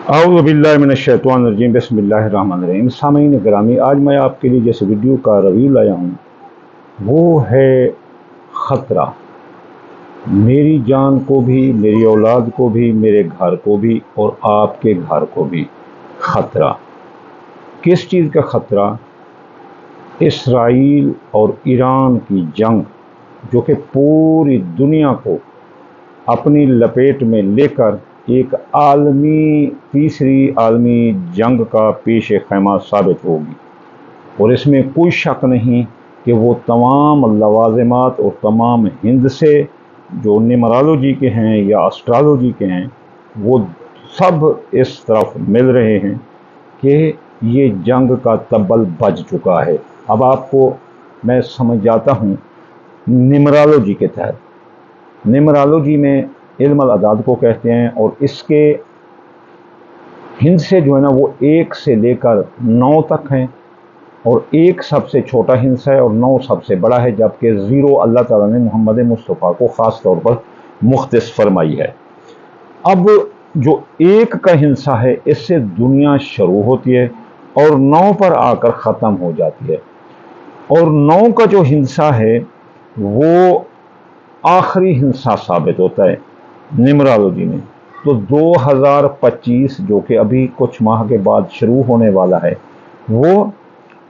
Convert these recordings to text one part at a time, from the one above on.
अऊज़ु बिल्लाहि मिनश्शैतानिर्रजीम बिस्मिल्लाहिर्रहमानिर्रहीम। सामीन गिरामी, आज मैं आपके लिए जिस वीडियो का रिव्यू लाया हूँ वो है ख़तरा। मेरी जान को भी, मेरी औलाद को भी, मेरे घर को भी और आपके घर को भी ख़तरा। किस चीज़ का ख़तरा? इसराइल और ईरान की जंग, जो कि पूरी दुनिया को अपनी लपेट में लेकर एक तीसरी आलमी जंग का पेश खैमा साबित होगी। और इसमें कोई शक नहीं कि वो तमाम लवाज़िमात और तमाम हिंद से जो न्यूमरोलॉजी के हैं या एस्ट्रोलॉजी के हैं, वो सब इस तरफ मिल रहे हैं कि ये जंग का तब्बल बज चुका है। अब आपको मैं समझ जाता हूँ न्यूमरोलॉजी के तहत। न्यूमरोलॉजी में इल्म अदाद को कहते हैं और इसके हिंद से जो है ना वो 1 से लेकर 9 तक हैं और 1 सबसे छोटा हिंसा है और 9 सबसे बड़ा है, जबकि 0 अल्लाह ताला ने मोहम्मद मुस्तफ़ा को ख़ास तौर पर मुख्तस फरमाई है। अब जो 1 का हिंसा है इससे दुनिया शुरू होती है और 9 पर आकर ख़त्म हो जाती है, और 9 का जो हिंसा है वो आखिरी हिंसा साबित होता है न्यूमरोलॉजी में। तो 2025 जो कि अभी कुछ माह के बाद शुरू होने वाला है, वो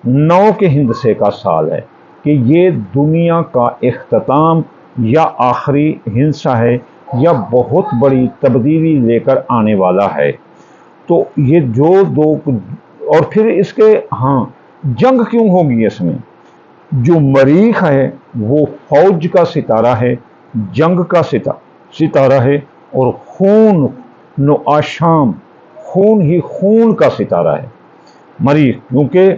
9 के हिंसे का साल है कि ये दुनिया का इख्तिताम या आखिरी हिंसा है या बहुत बड़ी तब्दीली लेकर आने वाला है। तो ये जो दो, और फिर इसके जंग क्यों होगी? इसमें जो मरीख है वो फौज का सितारा है, जंग का सितारा है, और खून नो आशाम, खून ही खून का सितारा है मरीख। क्योंकि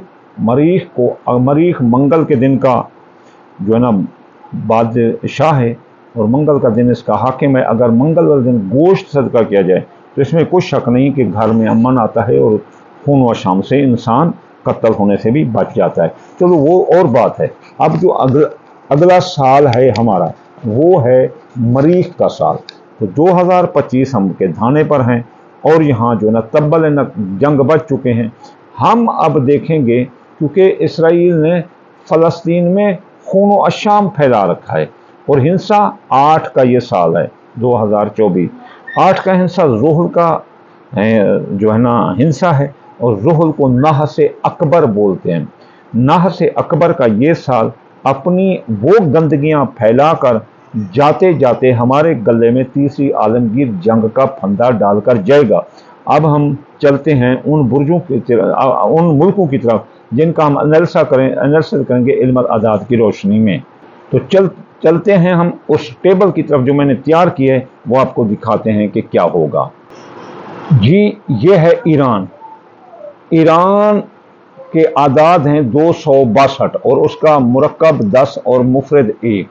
मरीख मंगल के दिन का जो है ना बादशाह है और मंगल का दिन इसका हाकिम है। अगर मंगल वाले दिन गोश्त सदका किया जाए तो इसमें कोई शक नहीं कि घर में अमन आता है और खून व शाम से इंसान कत्ल होने से भी बच जाता है। चलो वो और बात है। अब जो अगला साल है हमारा वो है मरीख का साल। तो 2025 हम के धाने पर हैं और यहाँ जो ना तब्बल न जंग बच चुके हैं। हम अब देखेंगे क्योंकि इसराइल ने फ़लस्तीन में खून व अशाम फैला रखा है और हिंसा 8 का ये साल है 2024। 8 का हिंसा ज़ुहल का जो है ना हिंसा है और ज़ुहल को नाह से अकबर बोलते हैं। नाह से अकबर का ये साल अपनी वो गंदगियां फैलाकर जाते जाते हमारे गले में तीसरी आलमगीर जंग का फंदा डालकर जाएगा। अब हम चलते हैं उन बुर्जों की तरफ, उन मुल्कों की तरफ जिनका हम एनालिसिस करेंगे इल्म अदाद की रोशनी में। तो चलते हैं हम उस टेबल की तरफ जो मैंने तैयार की है, वो आपको दिखाते हैं कि क्या होगा। जी, ये है ईरान। ईरान के आदाद हैं 262 और उसका मुरक्कब 10 और मुफरद 1।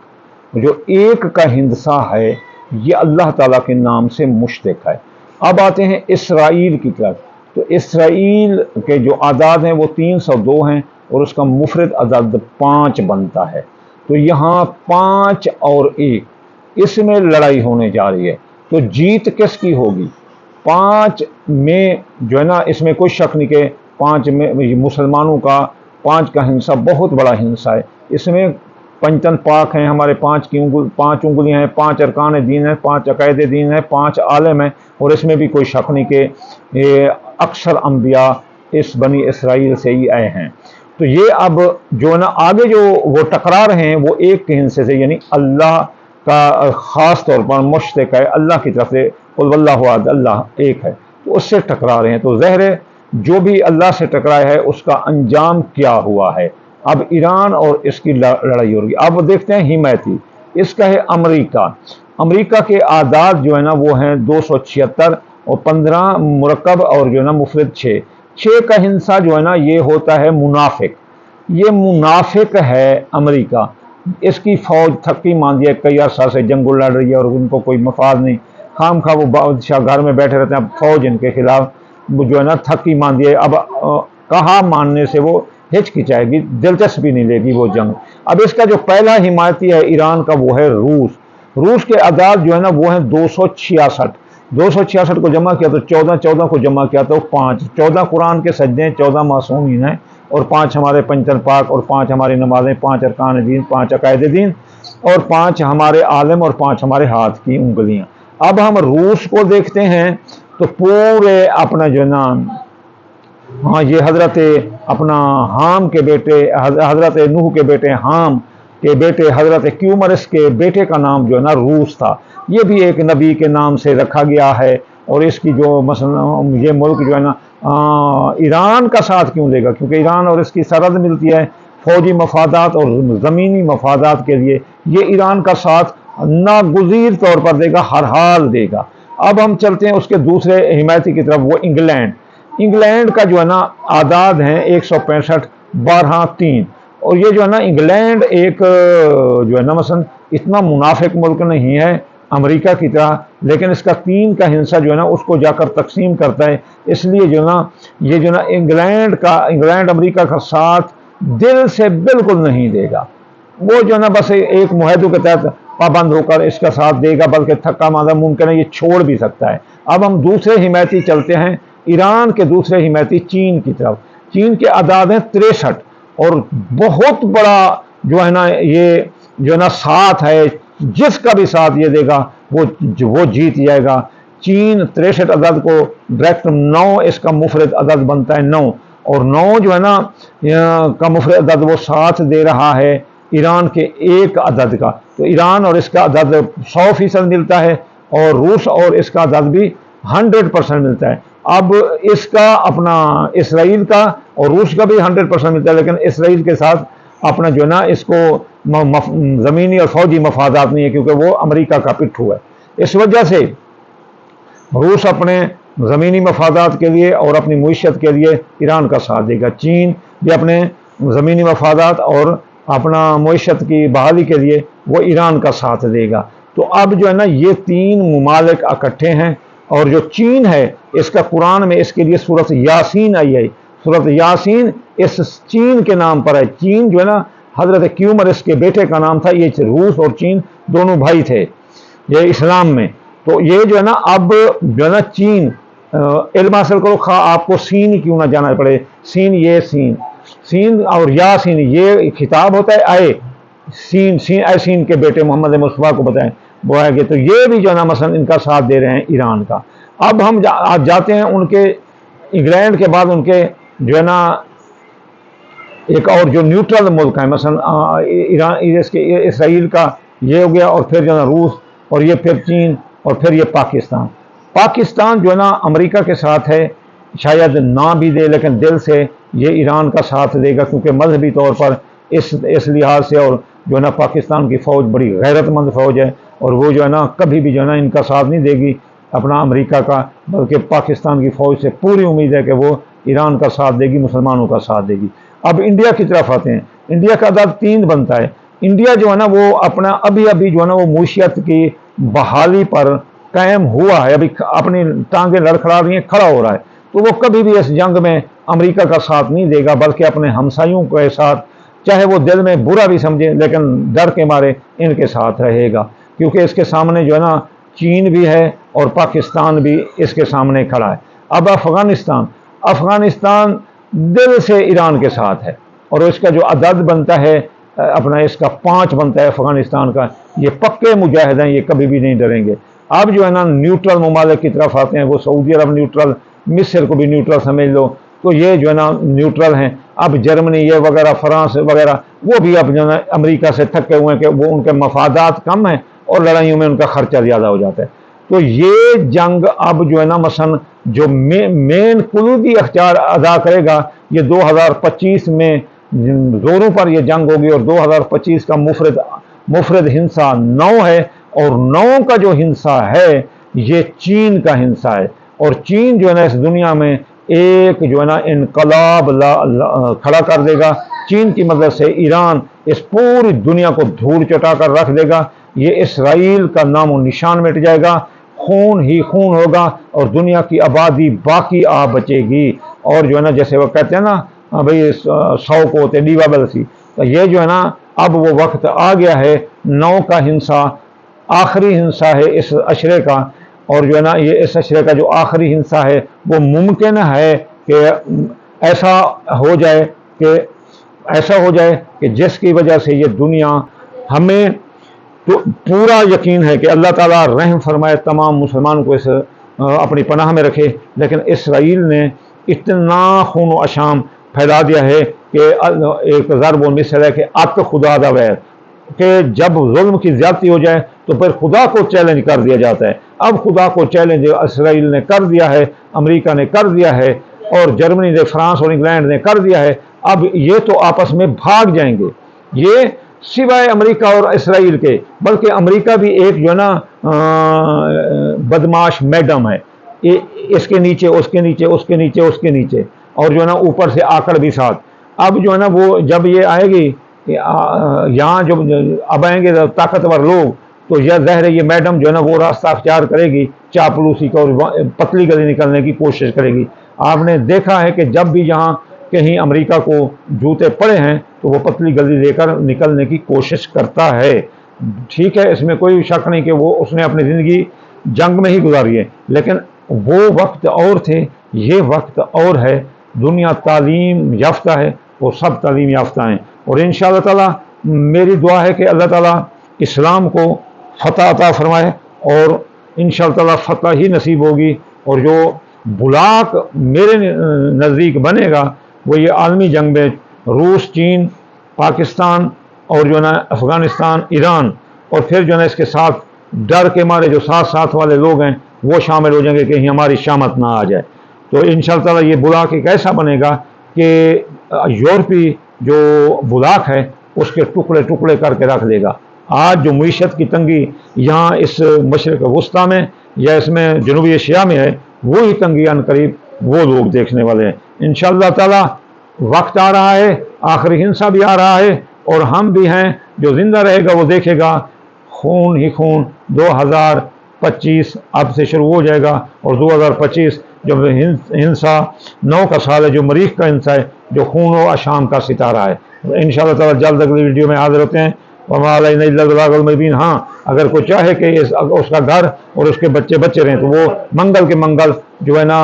जो 1 का हिंसा है ये अल्लाह ताला के नाम से मुश्तक है। अब आते हैं इसराइल की तरफ। तो इसराइल के जो आदाद हैं वो 302 हैं और उसका मुफरद अदद 5 बनता है। तो यहाँ 5 और 1 इसमें लड़ाई होने जा रही है। तो जीत किसकी होगी? 5 में जो है ना, इसमें कोई शक नहीं कि 5 में मुसलमानों का 5 का हिंसा बहुत बड़ा हिंसा है। इसमें पंचतन पाक हैं, हमारे 5 उंगलियां हैं, 5 अरकान दीन है, 5 अकायदे दीन है, 5 आलम है। और इसमें भी कोई शक नहीं कि अक्सर अंबिया इस बनी इसराइल से ही आए हैं। तो ये अब जो है ना आगे जो वो टकरा रहे हैं वो 1 के हिंसे से, यानी अल्लाह का ख़ास तौर पर मुश्तक है, अल्लाह की तरफ से कुल वल्लाहु अहद, अल्लाह एक है, तो उससे टकरा रहे हैं। तो ज़ाहिर जो भी अल्लाह से टकराया है उसका अंजाम क्या हुआ है। अब ईरान और इसकी लड़ाई हो रही है। अब देखते हैं हिमायती, इसका है अमेरिका। अमेरिका के आदाद जो है ना वो हैं 276 और 15 मुरक्कब और जो है ना मुफरद 6 का हिंसा जो है ना ये होता है मुनाफिक। ये मुनाफिक है अमेरिका। इसकी फौज थकी मांदी है, कई अरसा से जंग लड़ रही है और उनको कोई मफाद नहीं, खाम खा वो बादशाह घर में बैठे रहते हैं। अब फौज इनके खिलाफ जो है ना थकी मांदी है। अब कहा मानने से वो हिचकिचाएगी, दिलचस्पी नहीं लेगी वो जंग। अब इसका जो पहला हिमायती है ईरान का वो है रूस। रूस के आदाद जो है ना वो है 266। 266 को जमा किया तो 14 को जमा किया तो 5, 14 कुरान के सजदे, 14 मासूमीन हैं, और 5 हमारे पंचतन पाक, और 5 हमारी नमाजें, 5 अरकान दीन, 5 अकायद दीन, और 5 हमारे आलम, और 5 हमारे हाथ की उंगलियां। अब हम रूस को देखते हैं तो पूरे अपना जो नाम, हाँ, ये हजरत अपना हाम के बेटे, हजरत नूह के बेटे हाम के बेटे हजरत क्यूमरस के बेटे का नाम जो है ना रूस था। ये भी एक नबी के नाम से रखा गया है। और इसकी जो मसलन ये मुल्क जो है ना ईरान का साथ क्यों देगा, क्योंकि ईरान और इसकी सरहद मिलती है फौजी मफादात और ज़मीनी मफादात के लिए। ये ईरान का साथ नागुज़ीर तौर पर देगा, हर हाल देगा। अब हम चलते हैं उसके दूसरे हिमायती की तरफ, वो इंग्लैंड। इंग्लैंड का जो है ना आदाद है 165, 12, 3। और ये जो है ना इंग्लैंड एक जो है ना मसलन इतना मुनाफिक मुल्क नहीं है अमेरिका की तरह, लेकिन इसका 3 का हिस्सा जो है ना उसको जाकर तकसीम करता है। इसलिए जो ना ये जो ना इंग्लैंड अमेरिका का साथ दिल से बिल्कुल नहीं देगा। वो जो ना बस एक मुआहदे के तहत पाबंद होकर इसका साथ देगा, बल्कि थक्का मारा मुमकिन है ये छोड़ भी सकता है। अब हम दूसरे हिमायती चलते हैं, ईरान के दूसरे हिमायती चीन की तरफ। चीन के आदाद हैं 63, और बहुत बड़ा जो है ना ये जो ना साथ है, जिसका भी साथ ये देगा वो जीत जाएगा। चीन 63 अदद को डायरेक्ट 9 इसका मुफरद अदद बनता है 9, और 9 जो है ना का मुफरद अदद वो साथ दे रहा है ईरान के 1 अदद का। तो ईरान और इसका अदद 100% मिलता है, और रूस और इसका अदद भी 100% मिलता है। अब इसका अपना इसराइल का और रूस का भी 100% मिलता है, लेकिन इसराइल के साथ अपना जो है ना इसको ज़मीनी और फौजी मफादात नहीं है, क्योंकि वो अमेरिका का पिट्ठू है। इस वजह से रूस अपने ज़मीनी मफादात के लिए और अपनी मुईशत के लिए ईरान का साथ देगा। चीन भी अपने ज़मीनी मफादात और अपना मुईशत की बहाली के लिए वो ईरान का साथ देगा। तो अब जो है ना ये 3 मुमालिक इकट्ठे हैं, और जो चीन है इसका कुरान में इसके लिए सूरत यासीन आई है। सूरत यासीन इस चीन के नाम पर है। चीन जो है ना हजरत क्यूमरस के बेटे का नाम था। ये रूस और चीन दोनों भाई थे ये इस्लाम में। तो ये जो है ना अब जो है ना चीन इल्म हासिल करो, खा आपको सीन ही क्यों ना जाना पड़े। सीन, ये सीन और यासीन ये खिताब होता है आए सीन ऐसीन के बेटे मोहम्मद मुस्तफ़ा को बताएं बोएंगे। तो ये भी जो है ना मसलन इनका साथ दे रहे हैं ईरान का। अब हम आज जाते हैं उनके इंग्लैंड के बाद उनके जो है ना एक और जो न्यूट्रल मुल्क है, मसलन ईरान, इसराइल का ये हो गया, और फिर जो है ना रूस, और ये फिर चीन, और फिर ये पाकिस्तान। पाकिस्तान जो है ना अमेरिका के साथ है, शायद ना भी दे, लेकिन दिल से ये ईरान का साथ देगा, क्योंकि मजहबी तौर पर इस लिहाज से, और जो है ना पाकिस्तान की फ़ौज बड़ी गैरतमंद फ़ौज है, और वो जो है ना कभी भी जो है ना इनका साथ नहीं देगी अपना अमेरिका का, बल्कि पाकिस्तान की फ़ौज से पूरी उम्मीद है कि वो ईरान का साथ देगी, मुसलमानों का साथ देगी। अब इंडिया की तरफ आते हैं। इंडिया का अदद 3 बनता है। इंडिया जो है ना वो अपना अभी जो है ना वो मुईशत की बहाली पर कायम हुआ है, अभी अपनी टांगें लड़खड़ा रही हैं, खड़ा हो रहा है। तो वो कभी भी इस जंग में अमेरिका का साथ नहीं देगा, बल्कि अपने हमसायों के साथ, चाहे वो दिल में बुरा भी समझे, लेकिन डर के मारे इनके साथ रहेगा, क्योंकि इसके सामने जो है ना चीन भी है और पाकिस्तान भी इसके सामने खड़ा है। अब अफगानिस्तान दिल से ईरान के साथ है, और इसका जो अदद बनता है अपना इसका 5 बनता है अफगानिस्तान का। ये पक्के मुजाहिद हैं, ये कभी भी नहीं डरेंगे। अब जो है ना न्यूट्रल ममालिक की तरफ आते हैं, वो सऊदी अरब न्यूट्रल, मिस्र को भी न्यूट्रल समझ लो, तो ये जो है ना न्यूट्रल हैं। अब जर्मनी ये वगैरह, फ्रांस वगैरह, वो भी अब जो है अमेरिका से थके हुए हैं कि वो उनके मफादात कम हैं और लड़ाइयों में उनका खर्चा ज़्यादा हो जाता है। तो ये जंग अब जो है ना मसन जो मेन कुलूदी अख्तियार अदा करेगा, ये 2025 में जोरों पर ये जंग होगी, और 2025 का मुफरद हिंसा 9 है, और 9 का जो हिंसा है ये चीन का हिंसा है। और चीन जो है ना इस दुनिया में एक जो है ना इनकलाब खड़ा कर देगा। चीन की मदद से ईरान इस पूरी दुनिया को धूल चटा कर रख देगा। ये इसराइल का नामो निशान मिट जाएगा, खून ही खून होगा, और दुनिया की आबादी बाकी आ बचेगी। और जो है ना जैसे वो कहते हैं ना भाई 100 को होते डीवाबल सी, तो ये जो है ना अब वो वक्त आ गया है। 9 का हिंसा आखिरी हिंसा है इस अशरे का, اور جو ہے نا یہ اس اشرے کا جو آخری ہنسا ہے وہ ممکن ہے کہ ایسا ہو جائے کہ جس کی وجہ سے یہ دنیا، ہمیں تو پورا یقین ہے کہ اللہ تعالیٰ رحم فرمائے، تمام مسلمانوں کو اس اپنی پناہ میں رکھے، لیکن اسرائیل نے اتنا خون و اشام پھیلا دیا ہے کہ ایک ضرب و مثل ہے کہ ات خدا دا ویر، کہ جب ظلم کی زیادتی ہو جائے تو پھر خدا کو چیلنج کر دیا جاتا ہے۔ اب خدا کو چیلنج اسرائیل نے کر دیا ہے، امریکہ نے کر دیا ہے، اور جرمنی نے، فرانس اور انگلینڈ نے کر دیا ہے۔ اب یہ تو آپس میں بھاگ جائیں گے، یہ سوائے امریکہ اور اسرائیل کے، بلکہ امریکہ بھی ایک جو ہے نا بدماش میڈم ہے، اس کے نیچے اس کے نیچے اس کے نیچے اس کے نیچے، اور جو ہے نا اوپر سے آکڑ بھی ساتھ۔ اب جو ہے نا وہ جب یہ آئے گی یہاں، جب اب آئیں گے طاقتور لوگ، تو یہ ظاہر ہے یہ میڈم جو ہے نا وہ راستہ اختیار کرے گی چاپلوسی کا، اور پتلی گلی نکلنے کی کوشش کرے گی۔ آپ نے دیکھا ہے کہ جب بھی یہاں کہیں امریکہ کو جوتے پڑے ہیں تو وہ پتلی گلی لے کر نکلنے کی کوشش کرتا ہے۔ ٹھیک ہے، اس میں کوئی شک نہیں کہ اس نے اپنی زندگی جنگ میں ہی گزاری ہے، لیکن وہ وقت اور تھے، یہ وقت اور ہے۔ دنیا تعلیم یافتہ ہے اور سب تعلیم یافتہ ہیں، اور انشاءاللہ تعالی میری دعا ہے کہ اللہ تعالی اسلام کو فتح عطا فرمائے، اور انشاءاللہ تعالی فتح ہی نصیب ہوگی۔ اور جو بلاک میرے نزدیک بنے گا وہ یہ عالمی جنگ میں روس، چین، پاکستان اور جو ہے نا افغانستان، ایران، اور پھر جو ہے نا اس کے ساتھ ڈر کے مارے جو ساتھ والے لوگ ہیں وہ شامل ہو جائیں گے کہ کہیں ہماری شامت نہ آ جائے۔ تو انشاءاللہ تعالی یہ بلاک ایک ایسا بنے گا کہ یورپی جو بلاک ہے اس کے ٹکڑے ٹکڑے کر کے رکھ دے گا۔ آج جو معیشت کی تنگی یہاں اس مشرق وسطیٰ میں یا اس میں جنوبی ایشیا میں ہے، وہی تنگی ان قریب وہ لوگ دیکھنے والے ہیں۔ انشاءاللہ تعالی وقت آ رہا ہے، آخری ہنسا بھی آ رہا ہے، اور ہم بھی ہیں، جو زندہ رہے گا وہ دیکھے گا خون ہی خون۔ 2025 اب سے شروع ہو جائے گا، اور 2025 جب ہنسا 9 کا سال ہے، جو مریخ کا ہنسا ہے، جو خون و اشام کا ستارہ ہے۔ انشاءاللہ تعالی جلد اگلی ویڈیو میں حاضر ہوتے ہیں۔ وما علینا الا البلاغ المبین۔ ہاں، اگر کوئی چاہے کہ اس کا گھر اور اس کے بچے رہیں تو وہ منگل کے منگل جو ہے نا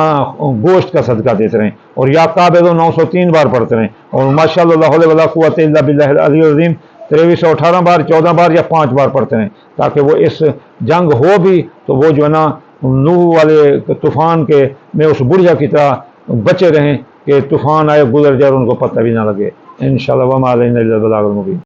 گوشت کا صدقہ دیتے رہیں، اور یا قابل 903 بار پڑھتے رہیں، اور ماشاءاللہ لا حول ولا قوت الا باللہ العلی العظیم 2318 بار، 14 بار یا 5 بار پڑھتے رہیں، تاکہ وہ اس جنگ ہو بھی تو وہ جو ہے نا نوح والے طوفان کے میں اس بڑھیا کی طرح بچے رہیں کہ طوفان آئے گزر جائے اور ان کو پتہ بھی نہ لگے۔ انشاءاللہ وما علینا الا البلاغ المبین۔